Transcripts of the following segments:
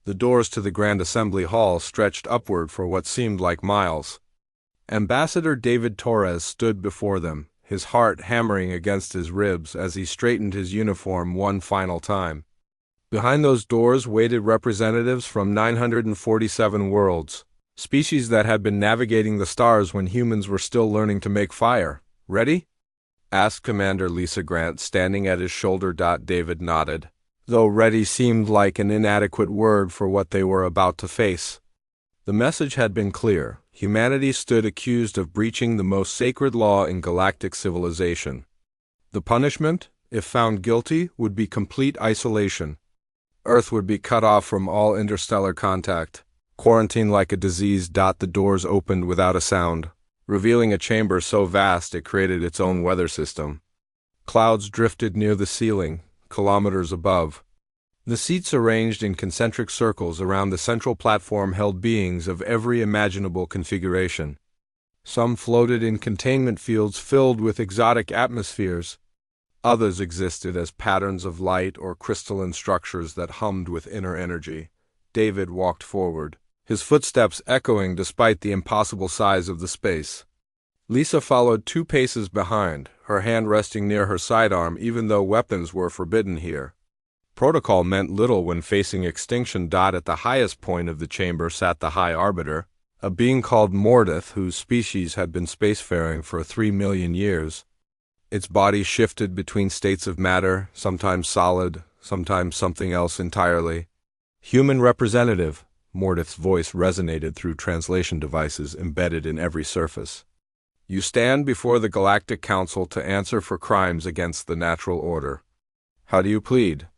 The doors to the Grand Assembly Hall stretched upward for what seemed like miles. Ambassador David Torres stood before them, his heart hammering against his ribs as he straightened his uniform one final time. Behind those doors waited representatives from 947 worlds, species that had been navigating the stars when humans were still learning to make fire. "Ready?" asked Commander Lisa Grant, standing at his shoulder. David nodded, though ready seemed like an inadequate word for what they were about to face. The message had been clear. Humanity stood accused of breaching the most sacred law in galactic civilization. The punishment, if found guilty, would be complete isolation. Earth would be cut off from all interstellar contact, quarantined like a disease. The doors opened without a sound, revealing a chamber so vast it created its own weather system. Clouds drifted near the ceiling, kilometers above. The seats arranged in concentric circles around the central platform held beings of every imaginable configuration. Some floated in containment fields filled with exotic atmospheres. Others existed as patterns of light or crystalline structures that hummed with inner energy. David walked forward, his footsteps echoing despite the impossible size of the space. Lisa followed 2 paces behind, her hand resting near her sidearm even though weapons were forbidden here. Protocol meant little when facing extinction. At the highest point of the chamber sat the High Arbiter, a being called Mordeth whose species had been spacefaring for 3 million years. Its body shifted between states of matter, sometimes solid, sometimes something else entirely. "Human representative," Mordeth's voice resonated through translation devices embedded in every surface. "You stand before the Galactic Council to answer for crimes against the natural order. How do you plead?"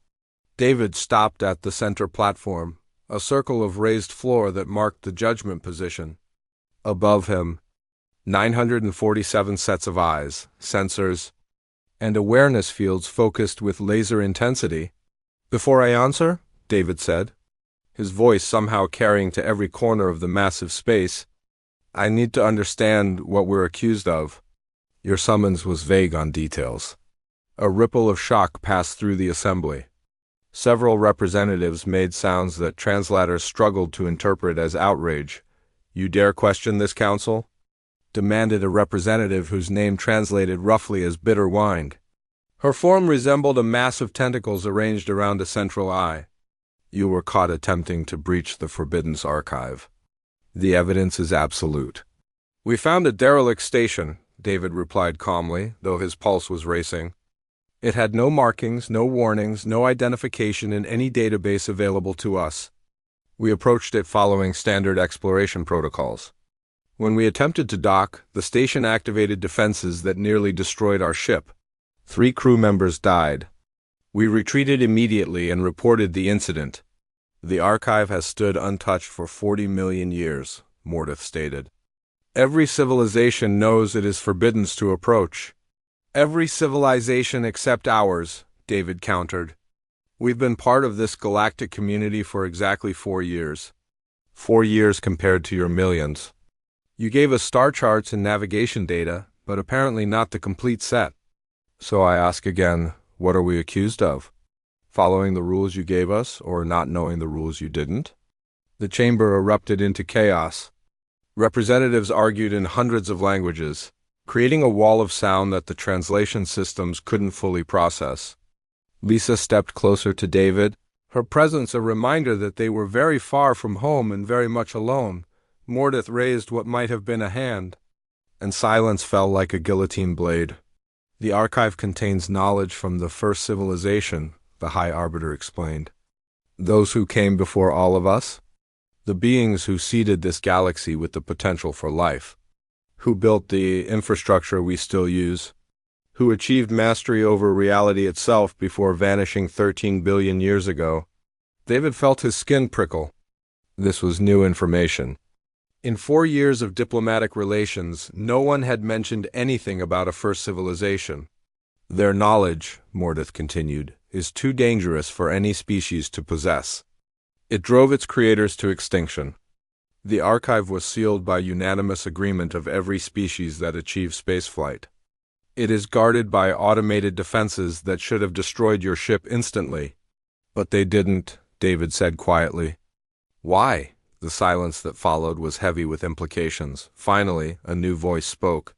David stopped at the center platform, a circle of raised floor that marked the judgment position. Above him, 947 sets of eyes, sensors, and awareness fields focused with laser intensity. "Before I answer," David said, his voice somehow carrying to every corner of the massive space, "I need to understand what we're accused of." Your summons was vague on details. A ripple of shock passed through the assembly. Several representatives made sounds that translators struggled to interpret as outrage. "You dare question this council?" demanded a representative whose name translated roughly as bitter wine. Her form resembled a mass of tentacles arranged around a central eye. "You were caught attempting to breach the Forbidden's archive. The evidence is absolute." "We found a derelict station," David replied calmly, though his pulse was racing. "It had no markings, no warnings, no identification in any database available to us. We approached it following standard exploration protocols. When we attempted to dock, the station activated defenses that nearly destroyed our ship. 3 crew members died. We retreated immediately and reported the incident. The archive has stood untouched for 40 million years, Mordeth stated. Every civilization knows it is forbidden to approach. Every civilization except ours, David countered. We've been part of this galactic community for exactly 4 years. 4 years compared to your millions. You gave us star charts and navigation data, but apparently not the complete set. So I ask again, what are we accused of? Following the rules you gave us, or not knowing the rules you didn't? The chamber erupted into chaos. Representatives argued in hundreds of languages, creating a wall of sound that the translation systems couldn't fully process. Lisa stepped closer to David, her presence a reminder that they were very far from home and very much alone. Mordeth raised what might have been a hand, and silence fell like a guillotine blade. The archive contains knowledge from the first civilization, the High Arbiter explained. Those who came before all of us? The beings who seeded this galaxy with the potential for life. Who built the infrastructure we still use. Who achieved mastery over reality itself before vanishing 13 billion years ago. David felt his skin prickle. This was new information. In 4 years of diplomatic relations, no one had mentioned anything about a first civilization. Their knowledge, Mordeth continued, is too dangerous for any species to possess. It drove its creators to extinction. The archive was sealed by unanimous agreement of every species that achieved spaceflight. It is guarded by automated defenses that should have destroyed your ship instantly. But they didn't, David said quietly. Why? The silence that followed was heavy with implications. Finally, a new voice spoke.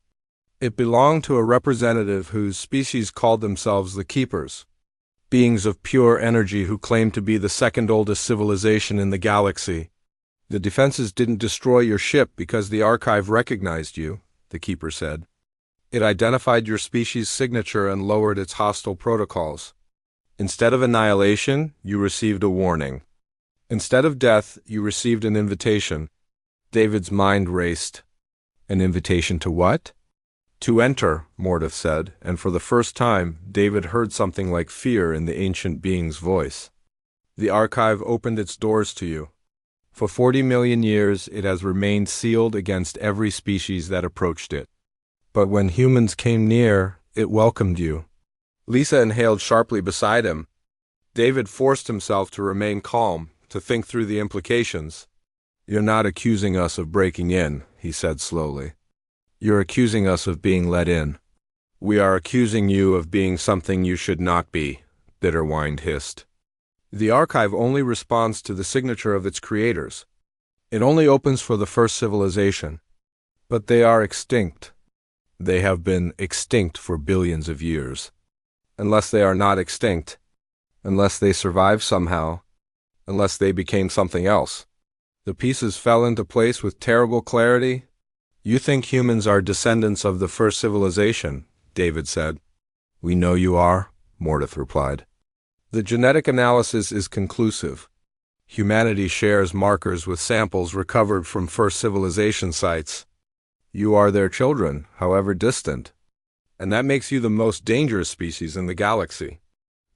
It belonged to a representative whose species called themselves the Keepers, beings of pure energy who claimed to be the second oldest civilization in the galaxy. The defenses didn't destroy your ship because the archive recognized you, the Keeper said. It identified your species' signature and lowered its hostile protocols. Instead of annihilation, you received a warning. Instead of death, you received an invitation. David's mind raced. An invitation to what? To enter, Mordeth said, and for the first time, David heard something like fear in the ancient being's voice. The archive opened its doors to you. For 40 million years, it has remained sealed against every species that approached it. But when humans came near, it welcomed you. Lisa inhaled sharply beside him. David forced himself to remain calm, to think through the implications. You're not accusing us of breaking in, he said slowly. You're accusing us of being let in. We are accusing you of being something you should not be, Bitterwind hissed. The archive only responds to the signature of its creators. It only opens for the first civilization. But they are extinct. They have been extinct for billions of years. Unless they are not extinct, unless they survive somehow, unless they became something else. The pieces fell into place with terrible clarity. You think humans are descendants of the first civilization, David said. We know you are, Mordeth replied. The genetic analysis is conclusive. Humanity shares markers with samples recovered from first civilization sites. You are their children, however distant. And that makes you the most dangerous species in the galaxy.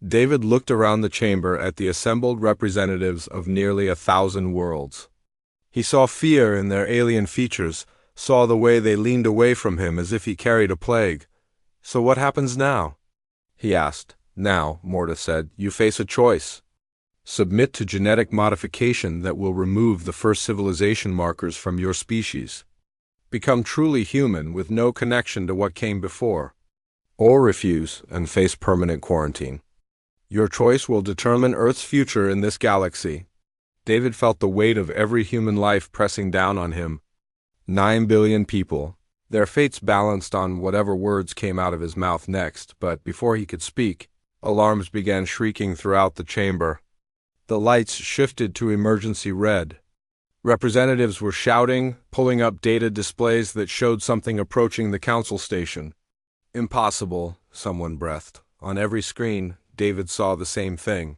David looked around the chamber at the assembled representatives of nearly 1,000 worlds. He saw fear in their alien features, saw the way they leaned away from him as if he carried a plague. So what happens now? He asked. Now, Mordeth said, you face a choice. Submit to genetic modification that will remove the first civilization markers from your species. Become truly human with no connection to what came before. Or refuse and face permanent quarantine. Your choice will determine Earth's future in this galaxy. David felt the weight of every human life pressing down on him. 9 billion people. Their fates balanced on whatever words came out of his mouth next, but before he could speak, alarms began shrieking throughout the chamber. The lights shifted to emergency red. Representatives were shouting, pulling up data displays that showed something approaching the council station. Impossible, someone breathed. On every screen, David saw the same thing.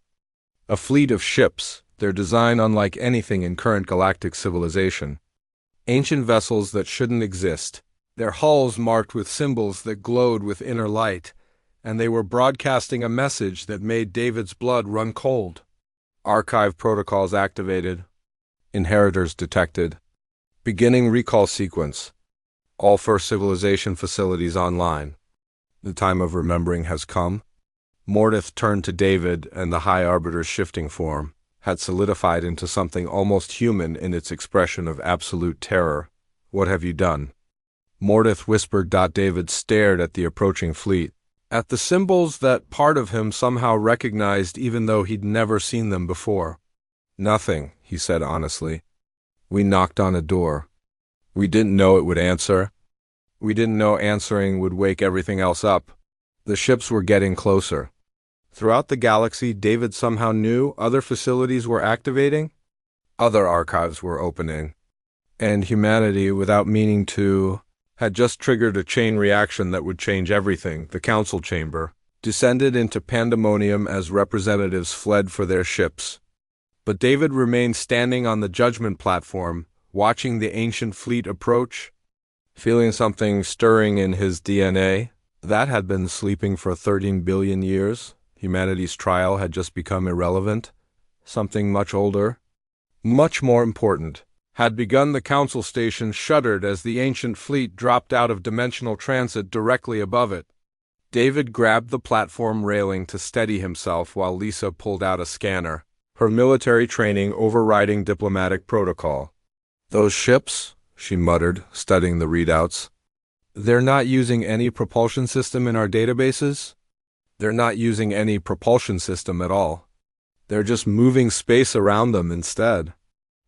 A fleet of ships, their design unlike anything in current galactic civilization. Ancient vessels that shouldn't exist, their hulls marked with symbols that glowed with inner light, and they were broadcasting a message that made David's blood run cold. Archive protocols activated. Inheritors detected. Beginning recall sequence. All first civilization facilities online. The time of remembering has come. Mordeth turned to David, and the High Arbiter's shifting form had solidified into something almost human in its expression of absolute terror. What have you done? Mordeth whispered. David stared at the approaching fleet, at the symbols that part of him somehow recognized even though he'd never seen them before. Nothing, he said honestly. We knocked on a door. We didn't know it would answer. We didn't know answering would wake everything else up. The ships were getting closer. Throughout the galaxy, David somehow knew other facilities were activating. Other archives were opening. And humanity, without meaning to, had just triggered a chain reaction that would change everything. The council chamber descended into pandemonium as representatives fled for their ships. But David remained standing on the judgment platform, watching the ancient fleet approach, feeling something stirring in his DNA. That had been sleeping for 13 billion years. Humanity's trial had just become irrelevant. Something much older, much more important, had begun. The council station shuddered as the ancient fleet dropped out of dimensional transit directly above it. David grabbed the platform railing to steady himself while Lisa pulled out a scanner, her military training overriding diplomatic protocol. Those ships, she muttered, studying the readouts. They're not using any propulsion system in our databases? They're not using any propulsion system at all. They're just moving space around them instead.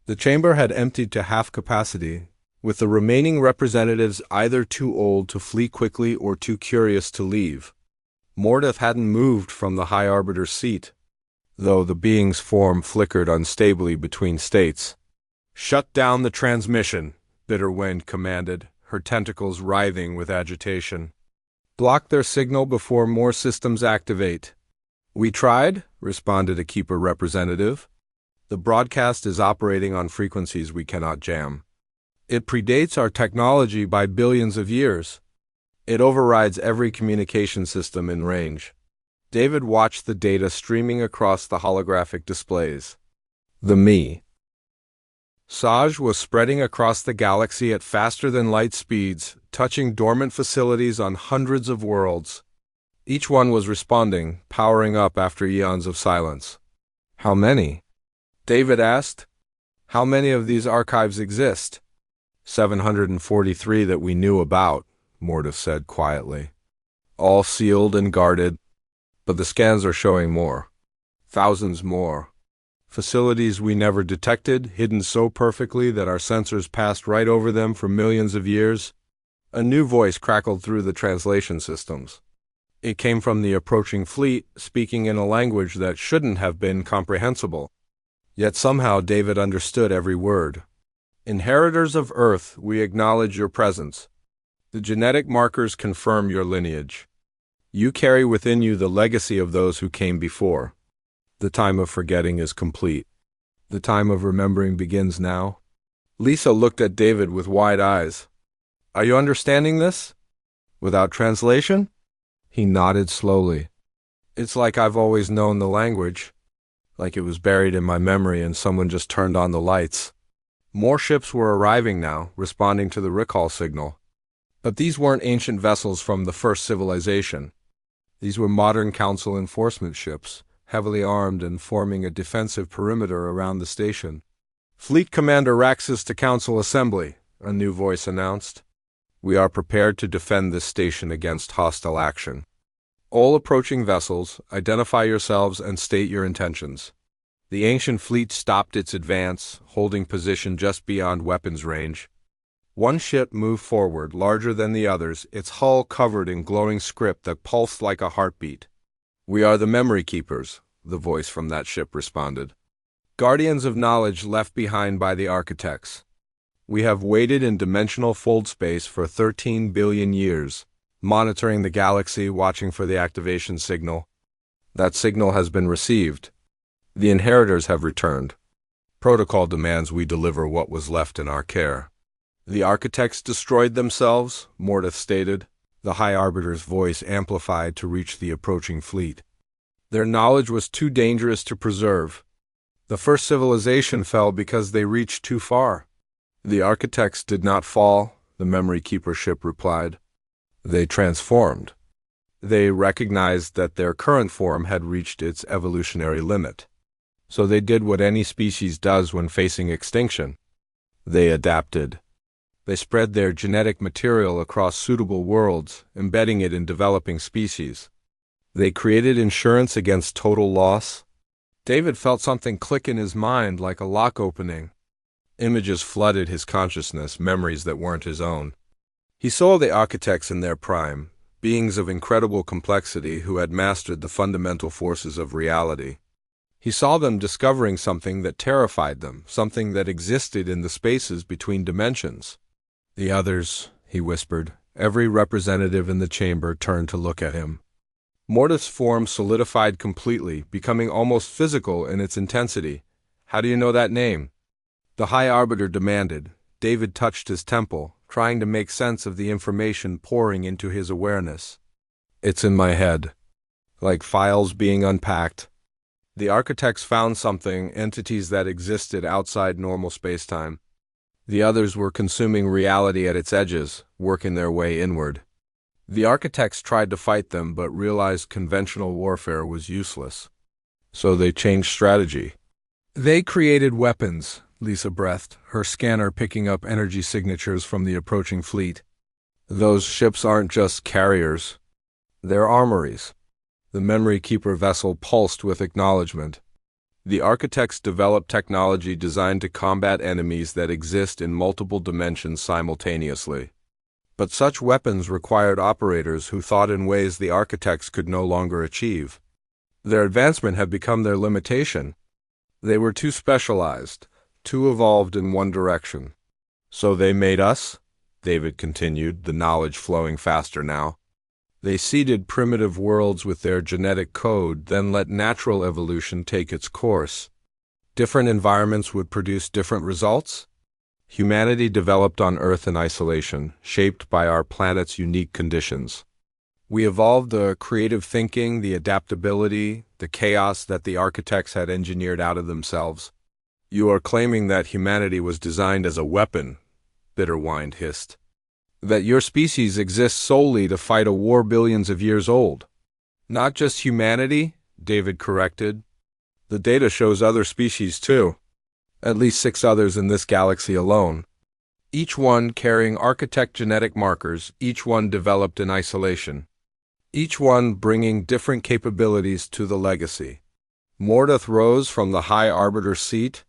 The chamber had emptied to half capacity, with the remaining representatives either too old to flee quickly or too curious to leave. Mordeth hadn't moved from the High Arbiter's seat, though the being's form flickered unstably between states. "Shut down the transmission," Bitterwind commanded, her tentacles writhing with agitation. "Block their signal before more systems activate." "We tried," responded a Keeper representative. "The broadcast is operating on frequencies we cannot jam. It predates our technology by billions of years. It overrides every communication system in range." David watched the data streaming across the holographic displays. The me. Saj was spreading across the galaxy at faster-than-light speeds, touching dormant facilities on hundreds of worlds. Each one was responding, powering up after eons of silence. "How many?" David asked. "How many of these archives exist?" 743 that we knew about, Mordeth said quietly. "All sealed and guarded. But the scans are showing more. Thousands more. Facilities we never detected, hidden so perfectly that our sensors passed right over them for millions of years." A new voice crackled through the translation systems. It came from the approaching fleet, speaking in a language that shouldn't have been comprehensible. Yet somehow David understood every word. "Inheritors of Earth, we acknowledge your presence. The genetic markers confirm your lineage. You carry within you the legacy of those who came before. The time of forgetting is complete. The time of remembering begins now." Lisa looked at David with wide eyes. "Are you understanding this? Without translation?" He nodded slowly. "It's like I've always known the language. Like it was buried in my memory and someone just turned on the lights." More ships were arriving now, responding to the recall signal. But these weren't ancient vessels from the first civilization. These were modern Council enforcement ships, heavily armed and forming a defensive perimeter around the station. "Fleet Commander Raxus to Council Assembly," a new voice announced. "We are prepared to defend this station against hostile action. All approaching vessels, identify yourselves and state your intentions." The ancient fleet stopped its advance, holding position just beyond weapons range. One ship moved forward, larger than the others, its hull covered in glowing script that pulsed like a heartbeat. "We are the Memory Keepers," the voice from that ship responded. "Guardians of knowledge left behind by the architects. We have waited in dimensional fold space for 13 billion years, monitoring the galaxy, watching for the activation signal. That signal has been received. The inheritors have returned. Protocol demands we deliver what was left in our care." "The architects destroyed themselves," Mordeth stated, the High Arbiter's voice amplified to reach the approaching fleet. "Their knowledge was too dangerous to preserve. The first civilization fell because they reached too far." "The architects did not fall," the Memory Keeper ship replied. "They transformed. They recognized that their current form had reached its evolutionary limit. So they did what any species does when facing extinction. They adapted. They spread their genetic material across suitable worlds, embedding it in developing species. They created insurance against total loss." David felt something click in his mind like a lock opening. Images flooded his consciousness, memories that weren't his own. He saw the architects in their prime, beings of incredible complexity who had mastered the fundamental forces of reality. He saw them discovering something that terrified them, something that existed in the spaces between dimensions. "The others," he whispered. Every representative in the chamber turned to look at him. Mordeth's form solidified completely, becoming almost physical in its intensity. "How do you know that name?" the High Arbiter demanded. David touched his temple, trying to make sense of the information pouring into his awareness. "It's in my head, like files being unpacked." The architects found something, entities that existed outside normal spacetime. The others were consuming reality at its edges, working their way inward. The architects tried to fight them, but realized conventional warfare was useless. So they changed strategy. "They created weapons," Lisa breathed, her scanner picking up energy signatures from the approaching fleet. "Those ships aren't just carriers. They're armories." The Memory Keeper vessel pulsed with acknowledgement. The architects developed technology designed to combat enemies that exist in multiple dimensions simultaneously. But such weapons required operators who thought in ways the architects could no longer achieve. Their advancement had become their limitation. They were too specialized, too evolved in one direction. So they made us, David continued, the knowledge flowing faster now. They seeded primitive worlds with their genetic code, then let natural evolution take its course. Different environments would produce different results. Humanity developed on Earth in isolation, shaped by our planet's unique conditions. We evolved the creative thinking, the adaptability, the chaos that the architects had engineered out of themselves. You are claiming that humanity was designed as a weapon, Bitterwind hissed. That your species exists solely to fight a war billions of years old. Not just humanity, David corrected. The data shows other species too. At least 6 others in this galaxy alone. Each one carrying architect genetic markers, each one developed in isolation. Each one bringing different capabilities to the legacy. Mordath rose from the High Arbiter's seat,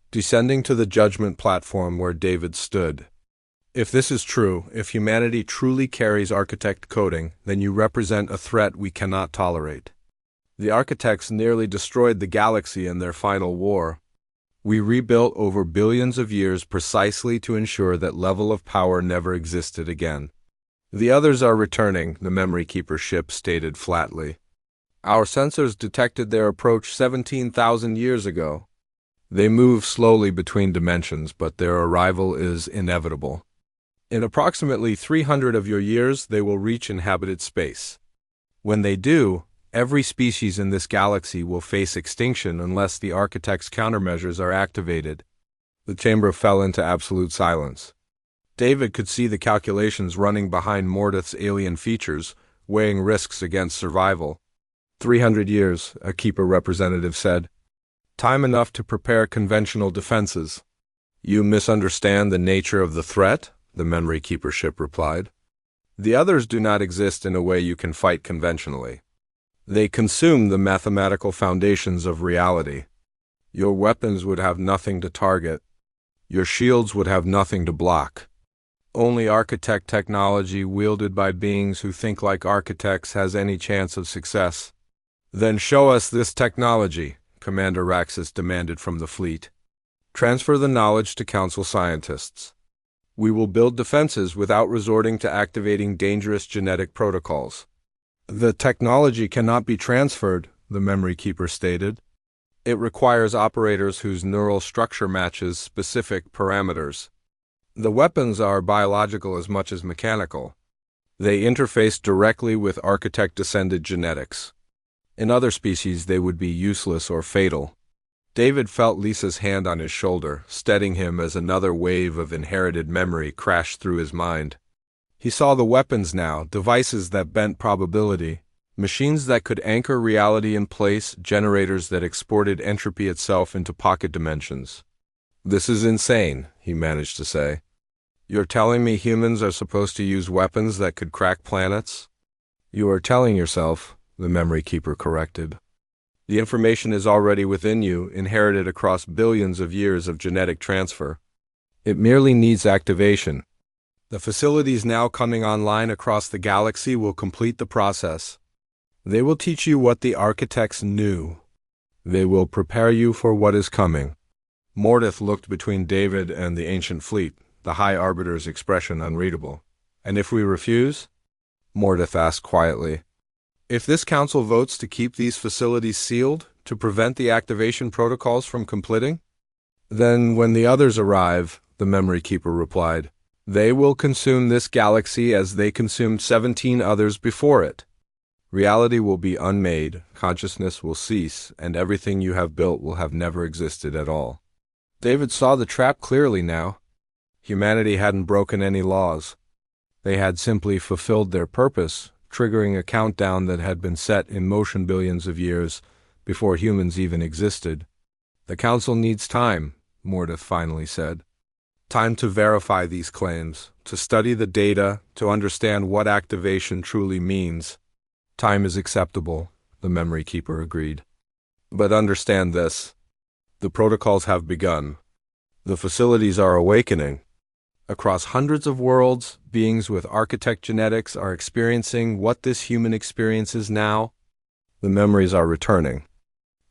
descending to the judgment platform where David stood. If this is true, if humanity truly carries architect coding, then you represent a threat we cannot tolerate. The architects nearly destroyed the galaxy in their final war. We rebuilt over billions of years precisely to ensure that level of power never existed again. The others are returning, the Memory Keeper ship stated flatly. Our sensors detected their approach 17,000 years ago. They move slowly between dimensions, but their arrival is inevitable. In approximately 300 of your years, they will reach inhabited space. When they do, every species in this galaxy will face extinction unless the architect's countermeasures are activated. The chamber fell into absolute silence. David could see the calculations running behind Mordath's alien features, weighing risks against survival. 300 years, a Keeper representative said. Time enough to prepare conventional defenses. You misunderstand the nature of the threat, the Memory Keeper ship replied. The others do not exist in a way you can fight conventionally. They consume the mathematical foundations of reality. Your weapons would have nothing to target. Your shields would have nothing to block. Only architect technology wielded by beings who think like architects has any chance of success. Then show us this technology, Commander Raxus demanded from the fleet. Transfer the knowledge to Council scientists. We will build defenses without resorting to activating dangerous genetic protocols. The technology cannot be transferred, the Memory Keeper stated. It requires operators whose neural structure matches specific parameters. The weapons are biological as much as mechanical. They interface directly with architect-descended genetics. In other species, they would be useless or fatal. David felt Lisa's hand on his shoulder, steadying him as another wave of inherited memory crashed through his mind. He saw the weapons now, devices that bent probability, machines that could anchor reality in place, generators that exported entropy itself into pocket dimensions. This is insane, he managed to say. You're telling me humans are supposed to use weapons that could crack planets? You are telling yourself, the Memory Keeper corrected. The information is already within you, inherited across billions of years of genetic transfer. It merely needs activation. The facilities now coming online across the galaxy will complete the process. They will teach you what the architects knew. They will prepare you for what is coming. Mordath looked between David and the ancient fleet, the High Arbiter's expression unreadable. And if we refuse? Mordath asked quietly. If this council votes to keep these facilities sealed, to prevent the activation protocols from completing? Then when the others arrive, the Memory Keeper replied, they will consume this galaxy as they consumed 17 others before it. Reality will be unmade, consciousness will cease, and everything you have built will have never existed at all. David saw the trap clearly now. Humanity hadn't broken any laws. They had simply fulfilled their purpose, triggering a countdown that had been set in motion billions of years before humans even existed. The Council needs time, Mordath finally said. Time to verify these claims, to study the data, to understand what activation truly means. Time is acceptable, the Memory Keeper agreed. But understand this, The protocols have begun. The facilities are awakening. Across hundreds of worlds, beings with architect genetics are experiencing what this human experiences now. The memories are returning.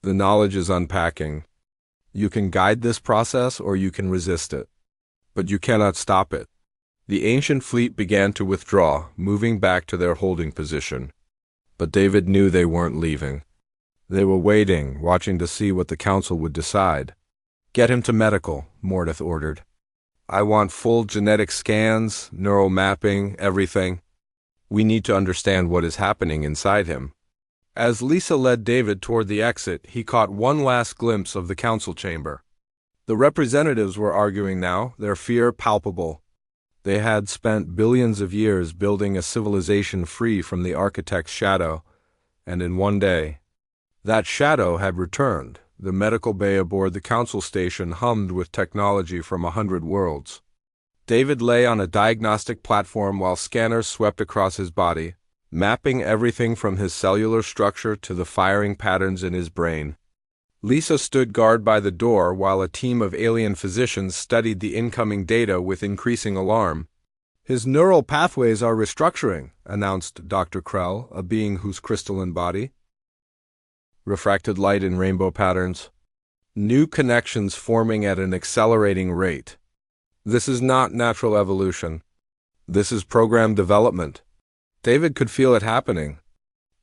The knowledge is unpacking. You can guide this process or you can resist it. But you cannot stop it. The ancient fleet began to withdraw, moving back to their holding position. But David knew they weren't leaving. They were waiting, watching to see what the council would decide. "Get him to medical," Mordeth ordered. "I want full genetic scans, neural mapping, everything. We need to understand what is happening inside him." As Lisa led David toward the exit, he caught one last glimpse of the council chamber. The representatives were arguing now, their fear palpable. They had spent billions of years building a civilization free from the architect's shadow, and in one day, that shadow had returned. The medical bay aboard the council station hummed with technology from 100 worlds. David lay on a diagnostic platform while scanners swept across his body, mapping everything from his cellular structure to the firing patterns in his brain. Lisa stood guard by the door while a team of alien physicians studied the incoming data with increasing alarm. "His neural pathways are restructuring," announced Dr. Krell, a being whose crystalline body refracted light in rainbow patterns. New connections forming at an accelerating rate. This is not natural evolution. This is program development. David could feel it happening.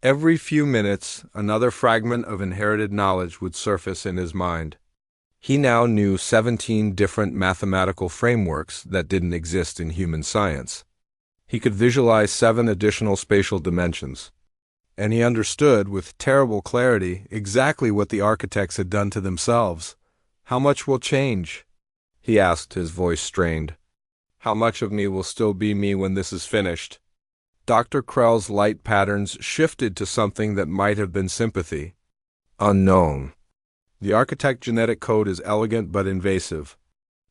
Every few minutes, another fragment of inherited knowledge would surface in his mind. He now knew 17 different mathematical frameworks that didn't exist in human science. He could visualize 7 additional spatial dimensions. And he understood, with terrible clarity, exactly what the architects had done to themselves. "How much will change?" he asked, his voice strained. "How much of me will still be me when this is finished?" Dr. Krell's light patterns shifted to something that might have been sympathy. Unknown. The architect genetic code is elegant but invasive.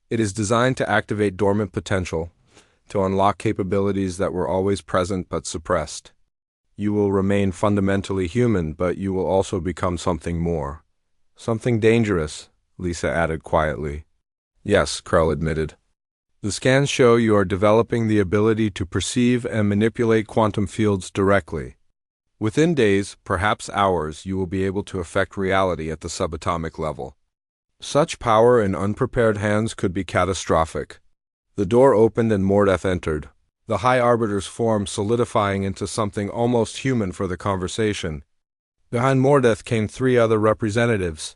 It is designed to activate dormant potential, to unlock capabilities that were always present but suppressed. You will remain fundamentally human, but you will also become something more. Something dangerous, Lisa added quietly. "Yes," Krell admitted. "The scans show you are developing the ability to perceive and manipulate quantum fields directly. Within days, perhaps hours, you will be able to affect reality at the subatomic level. Such power in unprepared hands could be catastrophic." The door opened and Mordeth entered, the High Arbiter's form solidifying into something almost human for the conversation. Behind Mordeth came 3 other representatives,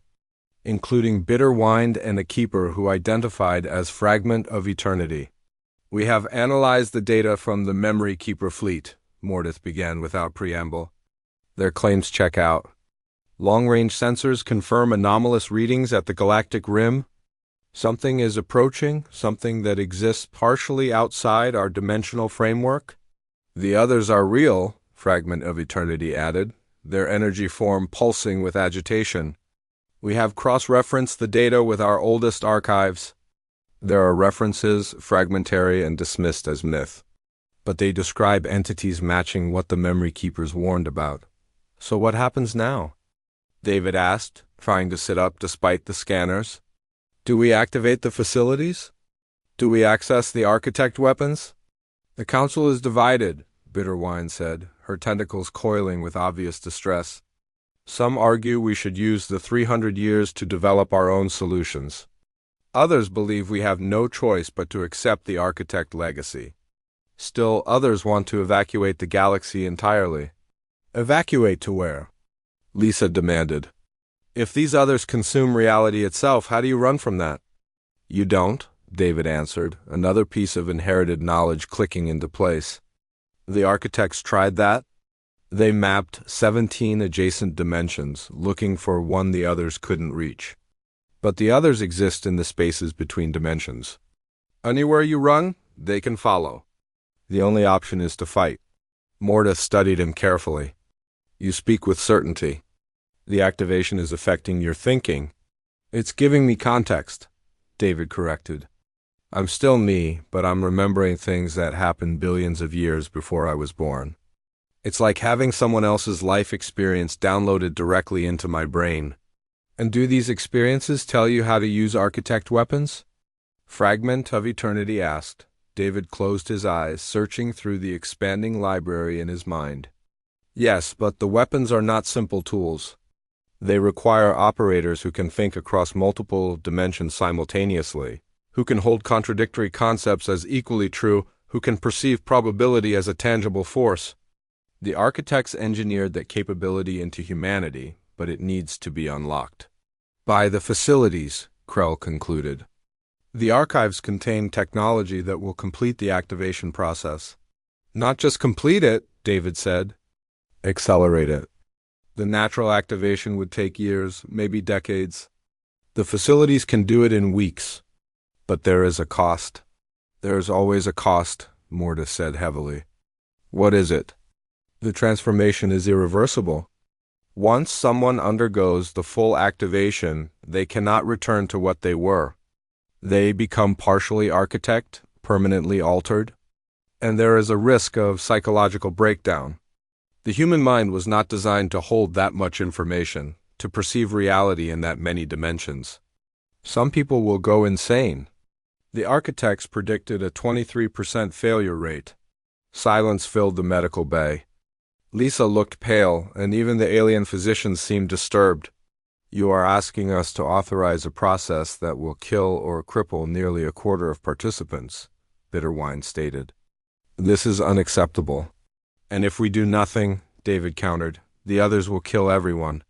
including Bitterwind and a keeper who identified as Fragment of Eternity. "We have analyzed the data from the Memory Keeper fleet," Mordeth began without preamble. "Their claims check out. Long-range sensors confirm anomalous readings at the galactic rim. Something is approaching, something that exists partially outside our dimensional framework." "The others are real," Fragment of Eternity added, their energy form pulsing with agitation. "We have cross-referenced the data with our oldest archives. There are references, fragmentary and dismissed as myth. But they describe entities matching what the Memory Keepers warned about." "So what happens now?" David asked, trying to sit up despite the scanners. "Do we activate the facilities? Do we access the architect weapons?" "The council is divided," Bitterwine said, her tentacles coiling with obvious distress. "Some argue we should use the 300 years to develop our own solutions. Others believe we have no choice but to accept the architect legacy. Still, others want to evacuate the galaxy entirely." "Evacuate to where?" Lisa demanded. "If these others consume reality itself, how do you run from that?" "You don't," David answered, another piece of inherited knowledge clicking into place. "The architects tried that. They mapped 17 adjacent dimensions, looking for one the others couldn't reach. But the others exist in the spaces between dimensions. Anywhere you run, they can follow. The only option is to fight." Mordeth studied him carefully. "You speak with certainty. The activation is affecting your thinking." "It's giving me context," David corrected. "I'm still me, but I'm remembering things that happened billions of years before I was born. It's like having someone else's life experience downloaded directly into my brain. And do these experiences tell you how to use architect weapons? Fragment of Eternity asked. David closed his eyes, searching through the expanding library in his mind. Yes, but the weapons are not simple tools. They require operators who can think across multiple dimensions simultaneously, who can hold contradictory concepts as equally true, who can perceive probability as a tangible force. The architects engineered that capability into humanity, but it needs to be unlocked. By the facilities, Krell concluded. The archives contain technology that will complete the activation process. Not just complete it, David said. Accelerate it. The natural activation would take years, maybe decades. The facilities can do it in weeks. But there is a cost. There is always a cost, Mortis said heavily. What is it? The transformation is irreversible. Once someone undergoes the full activation, they cannot return to what they were. They become partially architect, permanently altered, and there is a risk of psychological breakdown. The human mind was not designed to hold that much information, to perceive reality in that many dimensions. Some people will go insane. The architects predicted a 23% failure rate. Silence filled the medical bay. Lisa looked pale, and even the alien physicians seemed disturbed. You are asking us to authorize a process that will kill or cripple nearly a quarter of participants, Bitterwine stated. This is unacceptable. And if we do nothing, David countered, the others will kill everyone.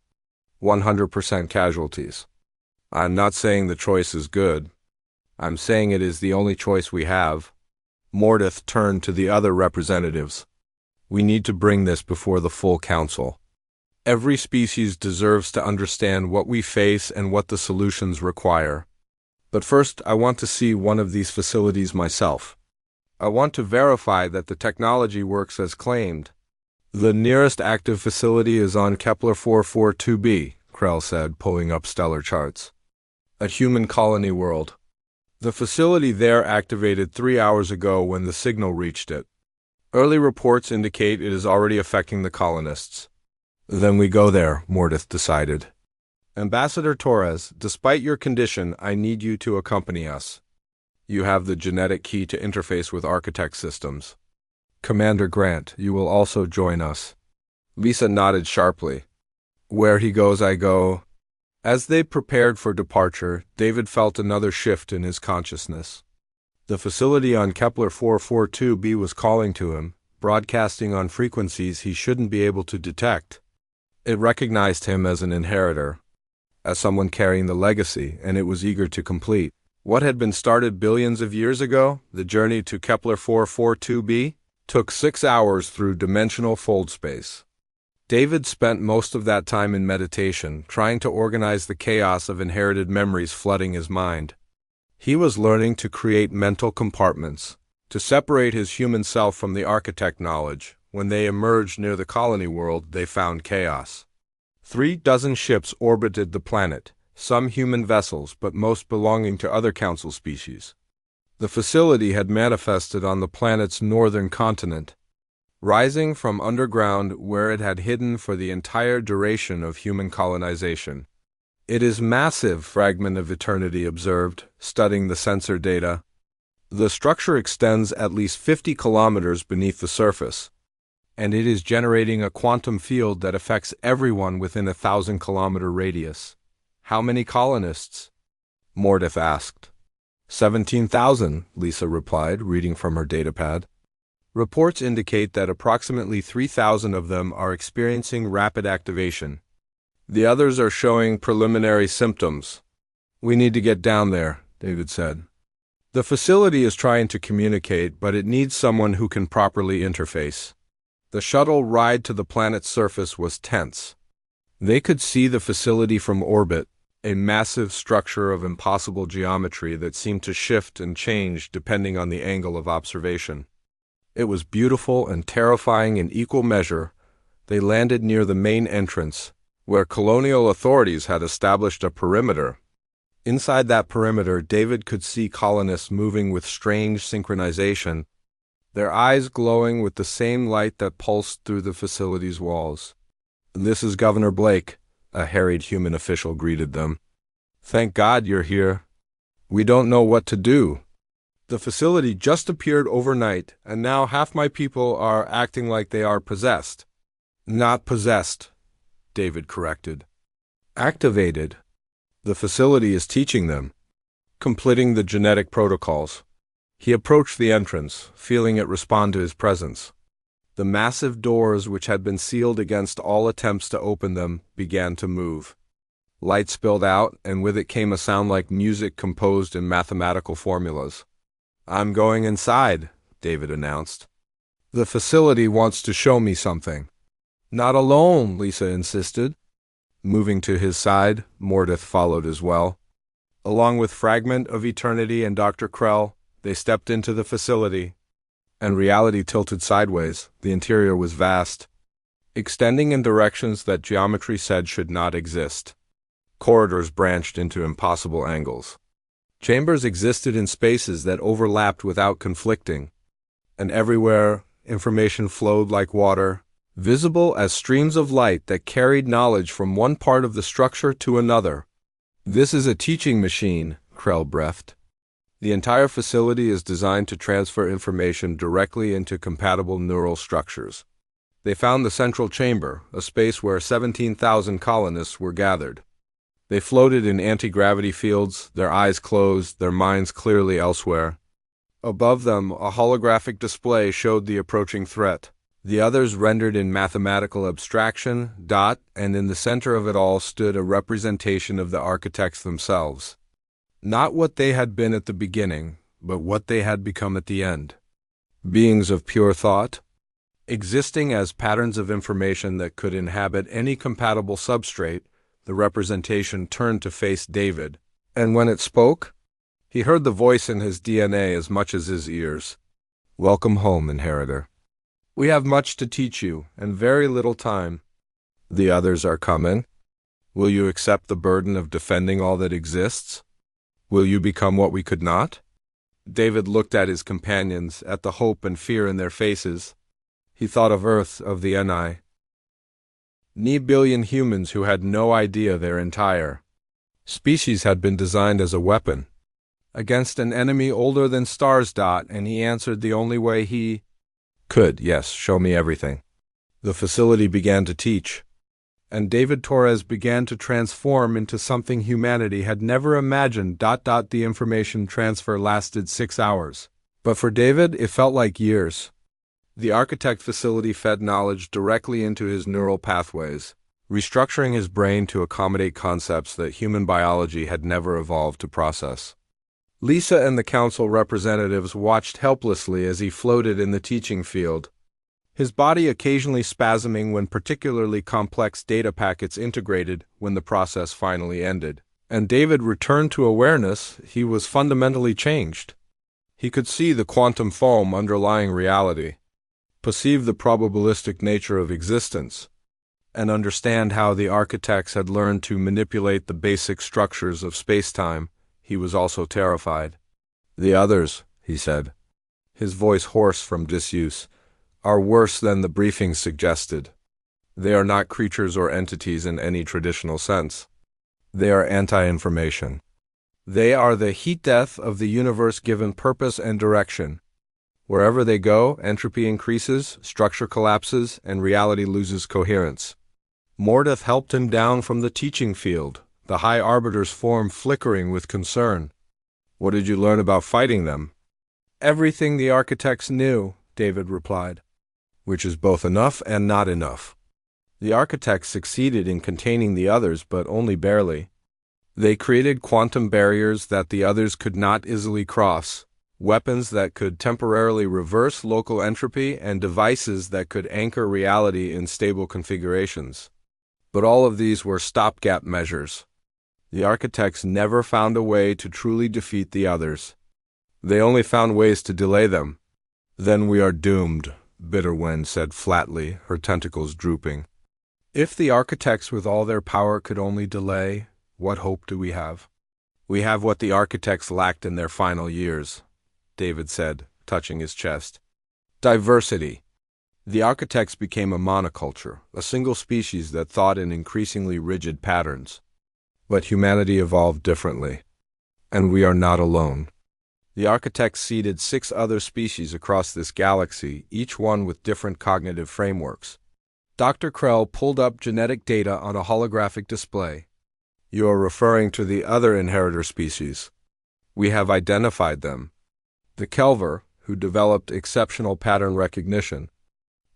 100% casualties. I'm not saying the choice is good. I'm saying it is the only choice we have. Mordith turned to the other representatives. We need to bring this before the full council. Every species deserves to understand what we face and what the solutions require. But first, I want to see one of these facilities myself. I want to verify that the technology works as claimed. The nearest active facility is on Kepler 442b, Krell said, pulling up stellar charts. A human colony world. The facility there activated 3 hours ago when the signal reached it. Early reports indicate it is already affecting the colonists. Then we go there, Mordith decided. Ambassador Torres, despite your condition, I need you to accompany us. You have the genetic key to interface with architect systems. Commander Grant, you will also join us. Lisa nodded sharply. Where he goes, I go. As they prepared for departure, David felt another shift in his consciousness. The facility on Kepler 442b was calling to him, broadcasting on frequencies he shouldn't be able to detect. It recognized him as an inheritor, as someone carrying the legacy, and it was eager to complete. What had been started billions of years ago, the journey to Kepler 442b, took 6 hours through dimensional fold space. David spent most of that time in meditation, trying to organize the chaos of inherited memories flooding his mind. He was learning to create mental compartments, to separate his human self from the architect knowledge. When they emerged near the colony world, they found chaos. 36 ships orbited the planet, some human vessels, but most belonging to other council species. The facility had manifested on the planet's northern continent, rising from underground where it had hidden for the entire duration of human colonization. It is massive, Fragment of Eternity observed, studying the sensor data. The structure extends at least 50 kilometers beneath the surface, and it is generating a quantum field that affects everyone within a 1,000-kilometer radius. How many colonists? Mordith asked. 17,000, Lisa replied, reading from her datapad. Reports indicate that approximately 3,000 of them are experiencing rapid activation. The others are showing preliminary symptoms. We need to get down there, David said. The facility is trying to communicate, but it needs someone who can properly interface. The shuttle ride to the planet's surface was tense. They could see the facility from orbit, a massive structure of impossible geometry that seemed to shift and change depending on the angle of observation. It was beautiful and terrifying in equal measure. They landed near the main entrance, where colonial authorities had established a perimeter. Inside that perimeter, David could see colonists moving with strange synchronization, their eyes glowing with the same light that pulsed through the facility's walls. This is Governor Blake, a harried human official greeted them. "Thank God you're here. We don't know what to do. The facility just appeared overnight, and now half my people are acting like they are possessed." "Not possessed," David corrected. "Activated. The facility is teaching them, completing the genetic protocols." He approached the entrance, feeling it respond to his presence. The massive doors, which had been sealed against all attempts to open them, began to move. Light spilled out, and with it came a sound like music composed in mathematical formulas. "I'm going inside," David announced. "The facility wants to show me something." "Not alone," Lisa insisted. Moving to his side, Mordeth followed as well. Along with Fragment of Eternity and Dr. Krell, they stepped into the facility, and reality tilted sideways. The interior was vast, extending in directions that geometry said should not exist. Corridors branched into impossible angles. Chambers existed in spaces that overlapped without conflicting, and everywhere information flowed like water, visible as streams of light that carried knowledge from one part of the structure to another. "This is a teaching machine," Krell breathed. "The entire facility is designed to transfer information directly into compatible neural structures." They found the central chamber, a space where 17,000 colonists were gathered. They floated in anti-gravity fields, their eyes closed, their minds clearly elsewhere. Above them, a holographic display showed the approaching threat. The others rendered in mathematical abstraction, and in the center of it all stood a representation of the architects themselves. Not what they had been at the beginning, but what they had become at the end. Beings of pure thought, existing as patterns of information that could inhabit any compatible substrate. The representation turned to face David, and when it spoke, he heard the voice in his DNA as much as his ears. "Welcome home, inheritor. We have much to teach you, and very little time. The others are coming. Will you accept the burden of defending all that exists? Will you become what we could not?" David looked at his companions, at the hope and fear in their faces. He thought of Earth, of the billion humans who had no idea their entire species had been designed as a weapon against an enemy older than stars. And he answered the only way he could. "Yes, show me everything." The facility began to teach, and David Torres began to transform into something humanity had never imagined. The information transfer lasted 6 hours, but for David it felt like years. The architect facility fed knowledge directly into his neural pathways, restructuring his brain to accommodate concepts that human biology had never evolved to process. Lisa and the council representatives watched helplessly as he floated in the teaching field, his body occasionally spasming when particularly complex data packets integrated. When the process finally ended, and David returned to awareness, he was fundamentally changed. He could see the quantum foam underlying reality, perceive the probabilistic nature of existence, and understand how the architects had learned to manipulate the basic structures of space-time. He was also terrified. "The others," he said, his voice hoarse from disuse, "are worse than the briefing suggested. They are not creatures or entities in any traditional sense. They are anti-information. They are the heat death of the universe given purpose and direction. Wherever they go, entropy increases, structure collapses, and reality loses coherence." Mordeth helped him down from the teaching field, the High Arbiter's form flickering with concern. "What did you learn about fighting them?" "Everything the architects knew," David replied. "Which is both enough and not enough." The architects succeeded in containing the others, but only barely. They created quantum barriers that the others could not easily cross, weapons that could temporarily reverse local entropy, and devices that could anchor reality in stable configurations. But all of these were stopgap measures. The architects never found a way to truly defeat the others. They only found ways to delay them. "Then we are doomed," Bitterwind said flatly, her tentacles drooping. "If the architects with all their power could only delay, what hope do we have?" "We have what the architects lacked in their final years," David said, touching his chest. "Diversity. The architects became a monoculture, a single species that thought in increasingly rigid patterns. But humanity evolved differently. And we are not alone. The architects seeded 6 other species across this galaxy, each one with different cognitive frameworks. Dr. Krell pulled up genetic data on a holographic display. You are referring to the other inheritor species. We have identified them. The Kelver, who developed exceptional pattern recognition.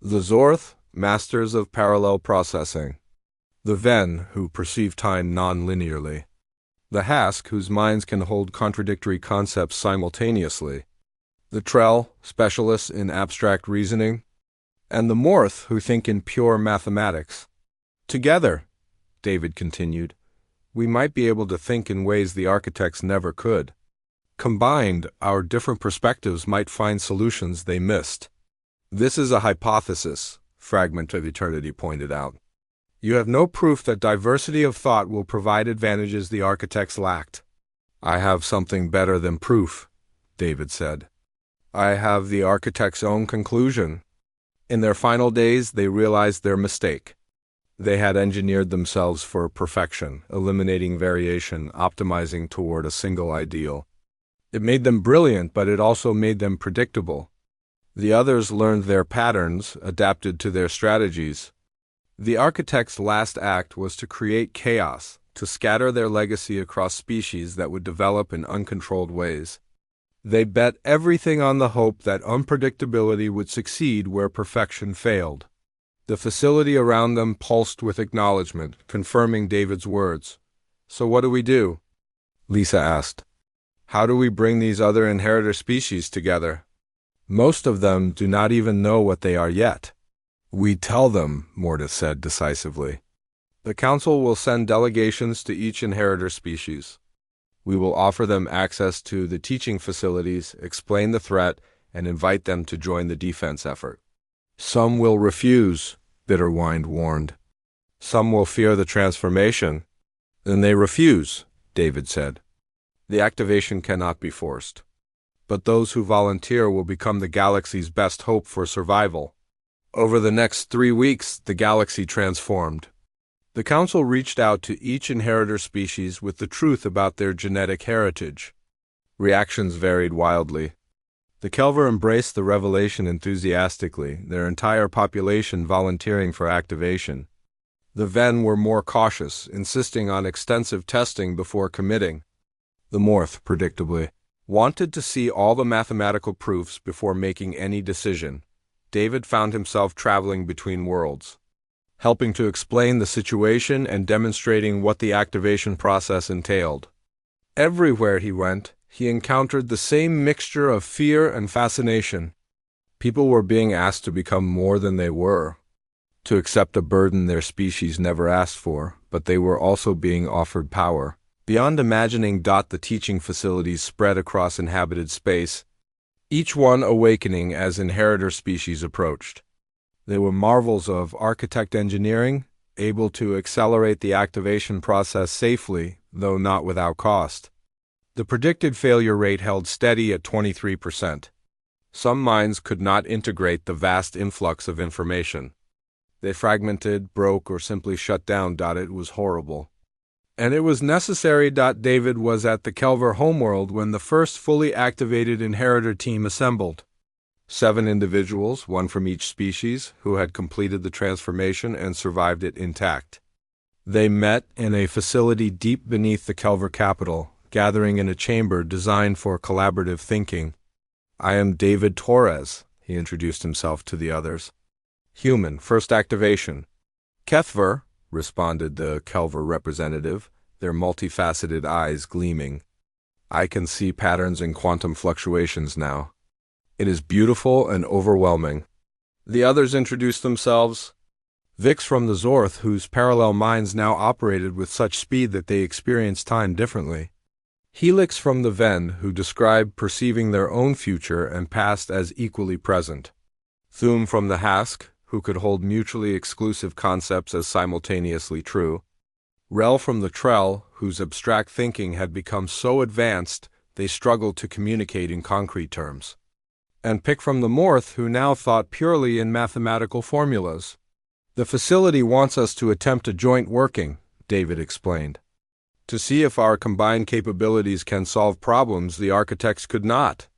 The Zorth, masters of parallel processing. The Ven, who perceive time non-linearly. The Hask, whose minds can hold contradictory concepts simultaneously. The Trell, specialists in abstract reasoning. And the Morth, who think in pure mathematics. Together, David continued, we might be able to think in ways the architects never could. Combined, our different perspectives might find solutions they missed. This is a hypothesis, Fragment of Eternity pointed out. You have no proof that diversity of thought will provide advantages the architects lacked. I have something better than proof, David said. I have the architects' own conclusion. In their final days, they realized their mistake. They had engineered themselves for perfection, eliminating variation, optimizing toward a single ideal. It made them brilliant, but it also made them predictable. The others learned their patterns, adapted to their strategies. The architects' last act was to create chaos, to scatter their legacy across species that would develop in uncontrolled ways. They bet everything on the hope that unpredictability would succeed where perfection failed. The facility around them pulsed with acknowledgement, confirming David's words. So what do we do? Lisa asked. How do we bring these other inheritor species together? Most of them do not even know what they are yet. We tell them, Mortis said decisively. The Council will send delegations to each inheritor species. We will offer them access to the teaching facilities, explain the threat, and invite them to join the defense effort. Some will refuse, Bitterwind warned. Some will fear the transformation. Then they refuse, David said. The activation cannot be forced. But those who volunteer will become the galaxy's best hope for survival. Over the next 3 weeks, the galaxy transformed. The Council reached out to each inheritor species with the truth about their genetic heritage. Reactions varied wildly. The Kelver embraced the revelation enthusiastically, their entire population volunteering for activation. The Ven were more cautious, insisting on extensive testing before committing. The Morth, predictably, wanted to see all the mathematical proofs before making any decision. David found himself traveling between worlds, helping to explain the situation and demonstrating what the activation process entailed. Everywhere he went, he encountered the same mixture of fear and fascination. People were being asked to become more than they were, to accept a burden their species never asked for, but they were also being offered power. Beyond imagining, the teaching facilities spread across inhabited space, each one awakening as inheritor species approached. They were marvels of architect engineering, able to accelerate the activation process safely, though not without cost. The predicted failure rate held steady at 23%. Some minds could not integrate the vast influx of information. They fragmented, broke, or simply shut down. It was horrible. And it was necessary. David was at the Kelver homeworld when the first fully activated inheritor team assembled. 7 individuals, 1 from each species, who had completed the transformation and survived it intact. They met in a facility deep beneath the Kelver capital, gathering in a chamber designed for collaborative thinking. I am David Torres, he introduced himself to the others. Human, first activation. Kethver, responded the Kelver representative, their multifaceted eyes gleaming. I can see patterns in quantum fluctuations now. It is beautiful and overwhelming. The others introduced themselves. Vix from the Zorth, whose parallel minds now operated with such speed that they experienced time differently. Helix from the Ven, who described perceiving their own future and past as equally present. Thum from the Hask, who could hold mutually exclusive concepts as simultaneously true. Rel from the Trell, whose abstract thinking had become so advanced they struggled to communicate in concrete terms. and pick from the Morth, who now thought purely in mathematical formulas. The facility wants us to attempt a joint working, David explained, to see if our combined capabilities can solve problems the architects could not.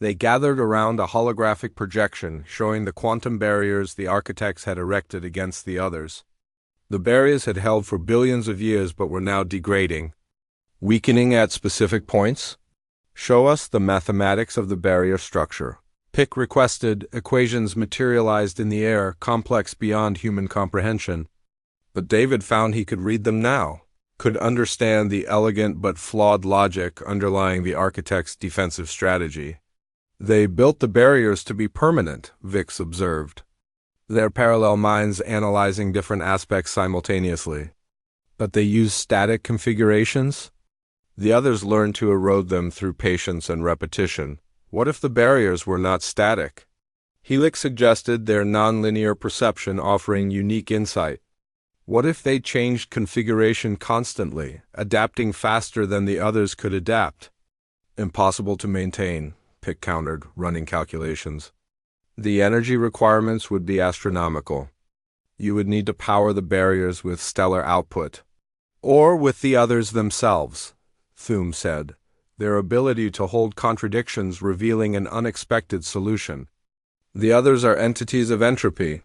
They gathered around a holographic projection showing the quantum barriers the architects had erected against the others. The barriers had held for billions of years but were now degrading, weakening at specific points. Show us the mathematics of the barrier structure. Pick requested. Equations materialized in the air, complex beyond human comprehension. But David found he could read them now, could understand the elegant but flawed logic underlying the architect's defensive strategy. They built the barriers to be permanent, Vix observed, their parallel minds analyzing different aspects simultaneously. But they used static configurations? The others learned to erode them through patience and repetition. What if the barriers were not static? Helix suggested their nonlinear perception offering unique insight. What if they changed configuration constantly, adapting faster than the others could adapt? Impossible to maintain, Pick countered, running calculations. The energy requirements would be astronomical. You would need to power the barriers with stellar output. Or with the others themselves, Thum said, their ability to hold contradictions revealing an unexpected solution. The others are entities of entropy.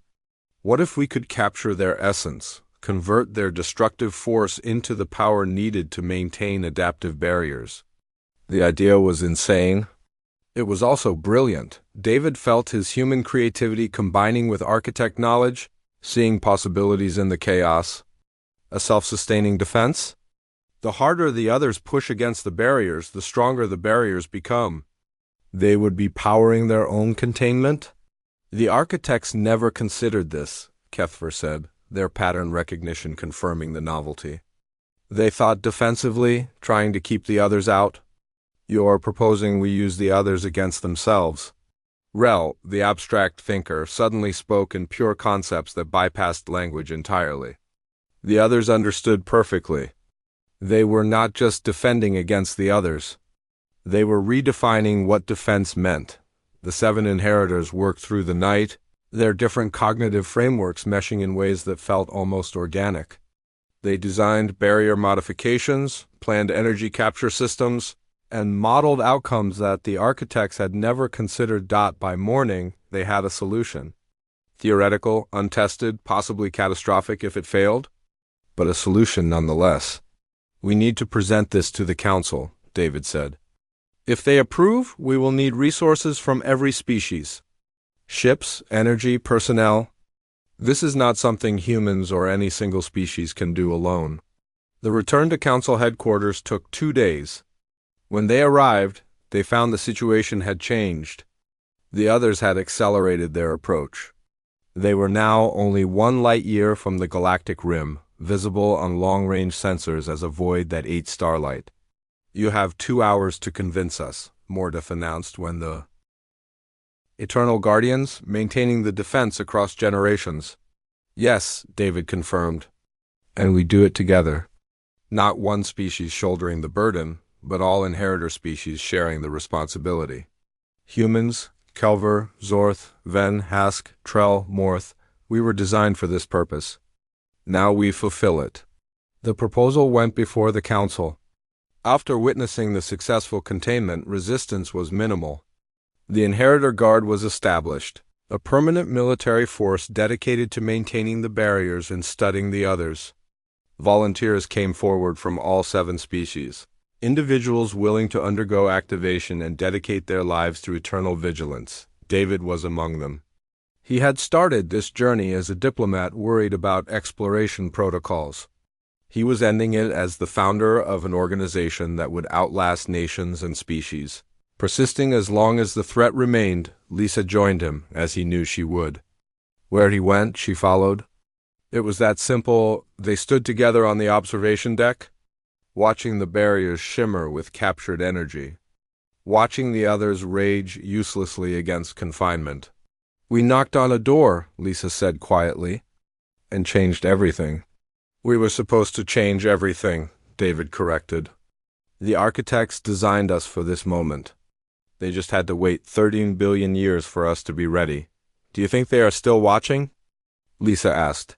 What if we could capture their essence, convert their destructive force into the power needed to maintain adaptive barriers? The idea was insane. It was also brilliant. David felt his human creativity combining with architect knowledge, seeing possibilities in the chaos. A self-sustaining defense? The harder the others push against the barriers, the stronger the barriers become. They would be powering their own containment? The architects never considered this, Kethver said, their pattern recognition confirming the novelty. They thought defensively, trying to keep the others out. You're proposing we use the others against themselves. Rel, the abstract thinker, suddenly spoke in pure concepts that bypassed language entirely. The others understood perfectly. They were not just defending against the others. They were redefining what defense meant. The seven inheritors worked through the night, their different cognitive frameworks meshing in ways that felt almost organic. They designed barrier modifications, planned energy capture systems, and modeled outcomes that the architects had never considered. By morning, they had a solution. Theoretical, untested, possibly catastrophic if it failed, but a solution nonetheless. We need to present this to the Council, David said. If they approve, we will need resources from every species. Ships, energy, personnel. This is not something humans or any single species can do alone. The return to Council headquarters took 2 days. When they arrived, they found the situation had changed. The others had accelerated their approach. They were now only 1 light year from the galactic rim, visible on long-range sensors as a void that ate starlight. You have 2 hours to convince us, Mordef announced when the Eternal Guardians, maintaining the defense across generations. Yes, David confirmed. And we do it together. Not one species shouldering the burden, but all inheritor species sharing the responsibility. Humans, Kelver, Zorth, Ven, Hask, Trell, Morth, we were designed for this purpose. Now we fulfill it. The proposal went before the Council. After witnessing the successful containment, resistance was minimal. The Inheritor Guard was established, a permanent military force dedicated to maintaining the barriers and studying the others. Volunteers came forward from all 7 species. Individuals willing to undergo activation and dedicate their lives to eternal vigilance. David was among them. He had started this journey as a diplomat worried about exploration protocols. He was ending it as the founder of an organization that would outlast nations and species. Persisting as long as the threat remained, Lisa joined him, as he knew she would. Where he went, she followed. It was that simple. They stood together on the observation deck, watching the barriers shimmer with captured energy, watching the others rage uselessly against confinement. We knocked on a door, Lisa said quietly, and changed everything. We were supposed to change everything, David corrected. The architects designed us for this moment. They just had to wait 13 billion years for us to be ready. Do you think they are still watching? Lisa asked.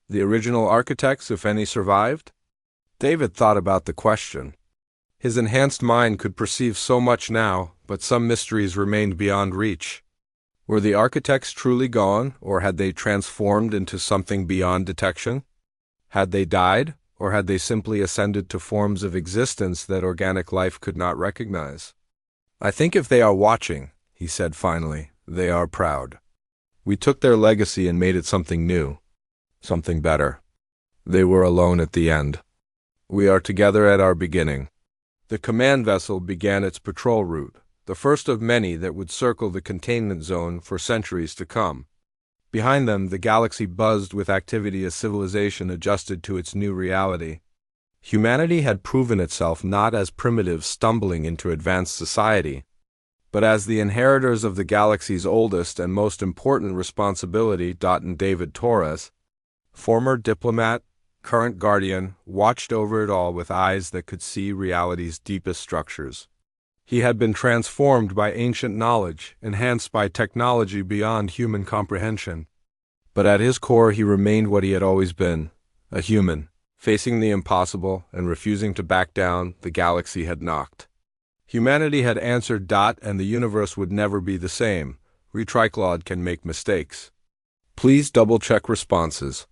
The original architects, if any, survived? David thought about the question. His enhanced mind could perceive so much now, but some mysteries remained beyond reach. Were the architects truly gone, or had they transformed into something beyond detection? Had they died, or had they simply ascended to forms of existence that organic life could not recognize? I think if they are watching, he said finally, they are proud. We took their legacy and made it something new, something better. They were alone at the end. We are together at our beginning. The command vessel began its patrol route, the first of many that would circle the containment zone for centuries to come. Behind them, the galaxy buzzed with activity as civilization adjusted to its new reality. Humanity had proven itself not as primitives stumbling into advanced society, but as the inheritors of the galaxy's oldest and most important responsibility. David Torres, former diplomat, current guardian, watched over it all with eyes that could see reality's deepest structures. He had been transformed by ancient knowledge, enhanced by technology beyond human comprehension. But at his core he remained what he had always been, a human, facing the impossible and refusing to back down. The galaxy had knocked. Humanity had answered. And the universe would never be the same. Retriclod can make mistakes. Please double-check responses.